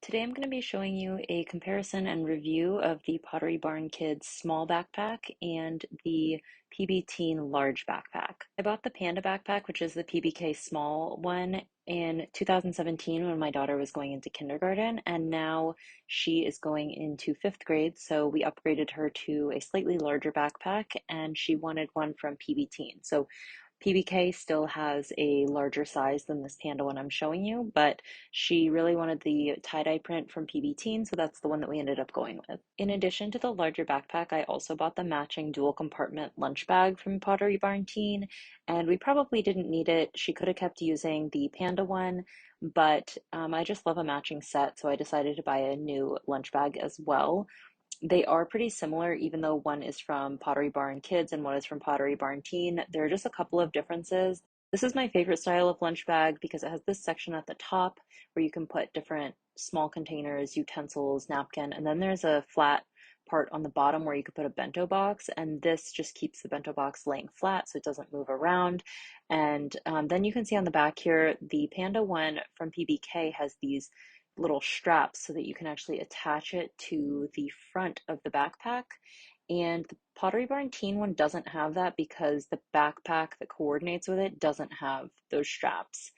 Today I'm going to be showing you a comparison and review of the Pottery Barn Kids small backpack and the PBTeen large backpack. I bought the Panda backpack, which is the PBK small one, in 2017 when my daughter was going into kindergarten, and now she is going into fifth grade, so we upgraded her to a slightly larger backpack, and she wanted one from PBTeen. So PBK still has a larger size than this Panda one I'm showing you, but she really wanted the tie-dye print from PBTeen, so that's the one that we ended up going with. In addition to the larger backpack, I also bought the matching dual compartment lunch bag from Pottery Barn Teen, and we probably didn't need it. She could have kept using the Panda one, but I just love a matching set, so I decided to buy a new lunch bag as well. They are pretty similar, even though one is from Pottery Barn Kids and one is from Pottery Barn Teen. There are just a couple of differences. This is my favorite style of lunch bag because it has this section at the top where you can put different small containers, utensils, napkin, and then there's a flat part on the bottom where you could put a bento box, and this just keeps the bento box laying flat so it doesn't move around. And then you can see on the back here, the Panda one from PBK has these little straps so that you can actually attach it to the front of the backpack. And the Pottery Barn Teen one doesn't have that because the backpack that coordinates with it doesn't have those straps,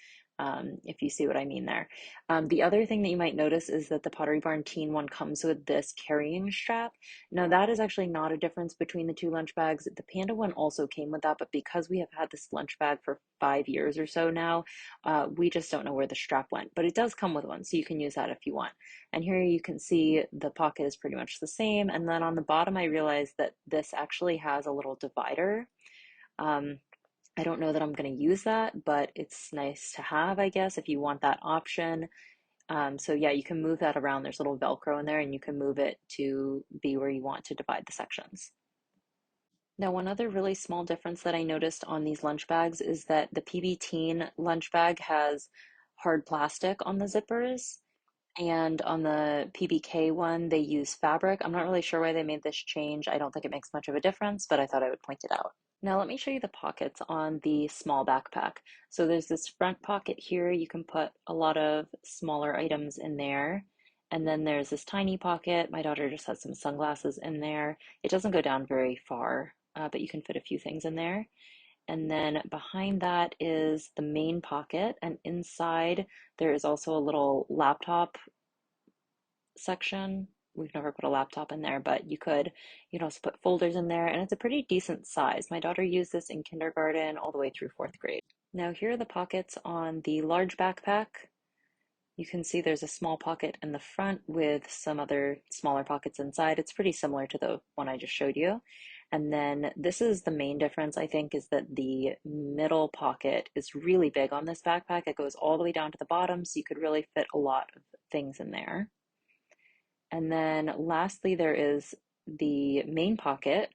if you see what I mean there. The other thing that you might notice is that the Pottery Barn Teen one comes with this carrying strap. Now, that is actually not a difference between the two lunch bags. The Panda one also came with that, but because we have had this lunch bag for 5 years or so now, we just don't know where the strap went. But it does come with one, so you can use that if you want. And here you can see the pocket is pretty much the same. And then on the bottom, I realized that this actually has a little divider. Um, I don't know that I'm going to use that, but it's nice to have, I guess, if you want that option. So yeah, you can move that around. There's a little Velcro in there and you can move it to be where you want to divide the sections. Now, one other really small difference that I noticed on these lunch bags is that the PB Teen lunch bag has hard plastic on the zippers, and on the PBK one, they use fabric. I'm not really sure why they made this change. I don't think it makes much of a difference, but I thought I would point it out. Now let me show you the pockets on the small backpack. So there's this front pocket here. You can put a lot of smaller items in there. And then there's this tiny pocket. My daughter just has some sunglasses in there. It doesn't go down very far, but you can fit a few things in there. And then behind that is the main pocket, and inside there is also a little laptop section. We've never put a laptop in there, but you can also put folders in there, and it's a pretty decent size. My daughter used this in kindergarten all the way through fourth grade. Now here are the pockets on the large backpack. You can see there's a small pocket in the front with some other smaller pockets inside. It's pretty similar to the one I just showed you. And then this is the main difference, I think, is that the middle pocket is really big on this backpack. It goes all the way down to the bottom, so you could really fit a lot of things in there. And then lastly, there is the main pocket,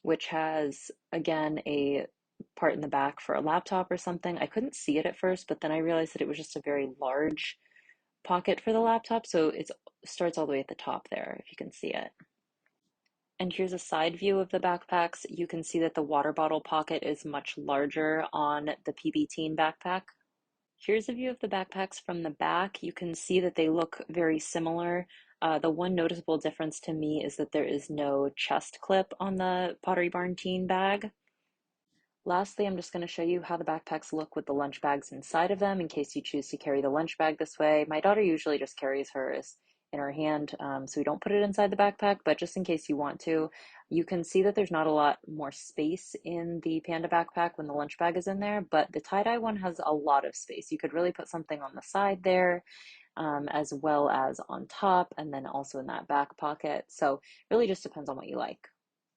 which has, again, a part in the back for a laptop or something. I couldn't see it at first, but then I realized that it was just a very large pocket for the laptop, so it starts all the way at the top there, if you can see it. And here's a side view of the backpacks. You can see that the water bottle pocket is much larger on the PB Teen backpack. Here's a view of the backpacks from the back. You can see that they look very similar. The one noticeable difference to me is that there is no chest clip on the Pottery Barn Teen bag. Lastly, I'm just going to show you how the backpacks look with the lunch bags inside of them in case you choose to carry the lunch bag this way. My daughter usually just carries hers in her hand, so we don't put it inside the backpack, but just in case you want to, you can see that there's not a lot more space in the Panda backpack when the lunch bag is in there, but the tie-dye one has a lot of space. You could really put something on the side there, as well as on top, and then also in that back pocket. So really just depends on what you like.